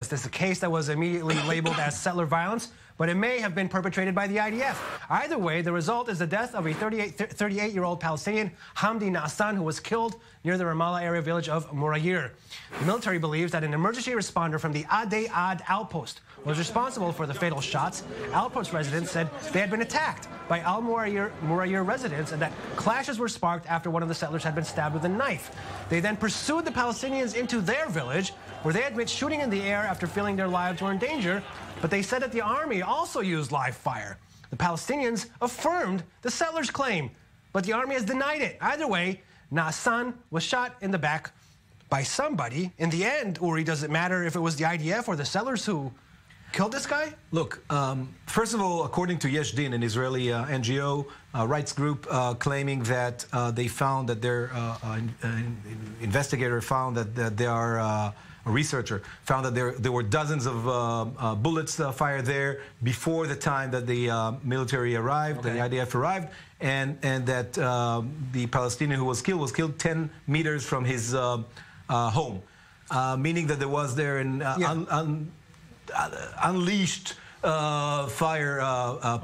This is a case that was immediately labeled as settler violence, but it may have been perpetrated by the IDF. Either way, the result is the death of a 38-year-old Palestinian, Hamdi Na'asan, who was killed near the Ramallah area village of Al-Mughayir. The military believes that an emergency responder from the Adei Ad outpost was responsible for the fatal shots. Outpost residents said they had been attacked by Al-Mughayir residents and that clashes were sparked after one of the settlers had been stabbed with a knife. They then pursued the Palestinians into their village, where they admit shooting in the air after feeling their lives were in danger, but they said that the army also used live fire. The Palestinians affirmed the settlers' claim, but the army has denied it. Either way, Na'asan was shot in the back by somebody. In the end, Uri, does it matter if it was the IDF or the settlers who killed this guy? Look, first of all, according to Yesh Din, an Israeli NGO rights group, claiming that they found that their investigator found that there are a researcher found that there were dozens of bullets fired there before the time that the military arrived, the IDF arrived, and that the Palestinian who was killed 10 meters from his home, meaning that there was there an unleashed fire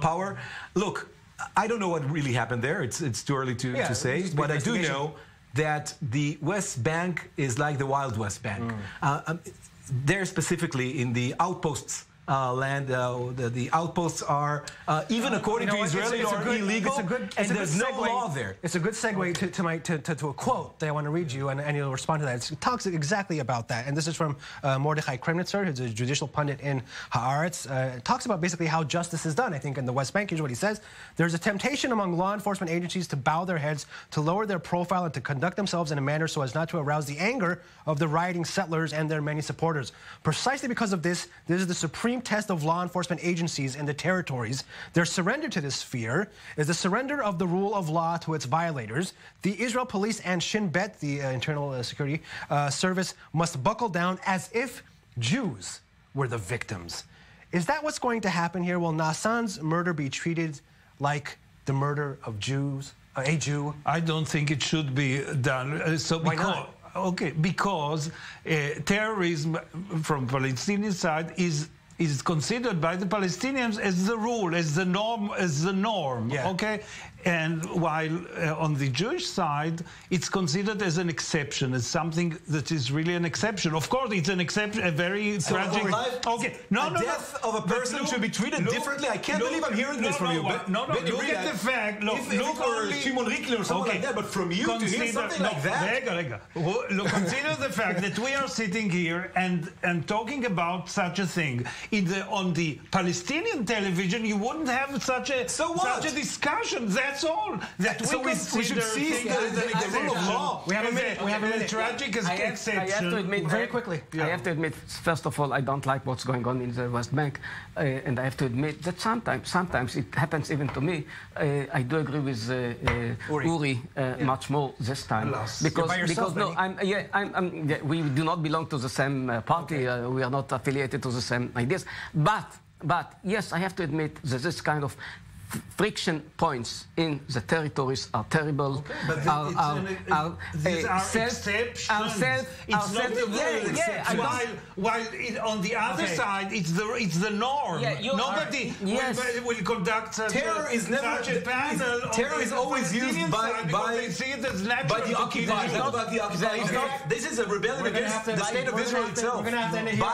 power. Look, I don't know what really happened there. It's too early to say, but I do know that the West Bank is like the Wild West Bank. There specifically in the outposts land, the outposts are, even according to Israeli, are illegal, and there's no law there. It's a good segue to a quote that I want to read you, and you'll respond to that. It talks exactly about that, and this is from Mordechai Kremnitzer, who's a judicial pundit in Haaretz. It talks about basically how justice is done, I think, in the West Bank. Here's what he says. There's a temptation among law enforcement agencies to bow their heads, to lower their profile, and to conduct themselves in a manner so as not to arouse the anger of the rioting settlers and their many supporters. Precisely because of this, this is the supreme test of law enforcement agencies in the territories. Their surrender to this fear is the surrender of the rule of law to its violators. The Israel police and Shin Bet, the internal security service, must buckle down as if Jews were the victims. Is that what's going to happen here? Will Na'asan's murder be treated like the murder of Jews, a Jew? I don't think it should be done. Why not? Okay, because terrorism from Palestinian side is considered by the Palestinians as the rule, as the norm, yeah. Okay? And while on the Jewish side, it's considered as an exception, as something that is really an exception. Of course, it's an exception, a very tragic... Death of a person should be treated differently? I can't believe I'm hearing this from you. Look at the fact... Look only Shimon Rikli or someone like that, but from you to hear something like that? Look, consider the fact that we are sitting here and talking about such a thing. On the Palestinian television, you wouldn't have such a discussion. That's all. We should see the rule of law. We have a minute. Tragic exception. I have to admit, very quickly. I have to admit, first of all, I don't like what's going on in the West Bank, and I have to admit that sometimes it happens even to me. I do agree with Uri much more this time because no, we do not belong to the same party. We are not affiliated to the same ideas. But yes, I have to admit that this kind of friction points in the territories are terrible. But these are exceptions. While on the other side, it's the norm. Nobody will conduct such a panel. Terror is always used by the occupiers. This is a rebellion against the state of Israel itself. We're going to have to end it here.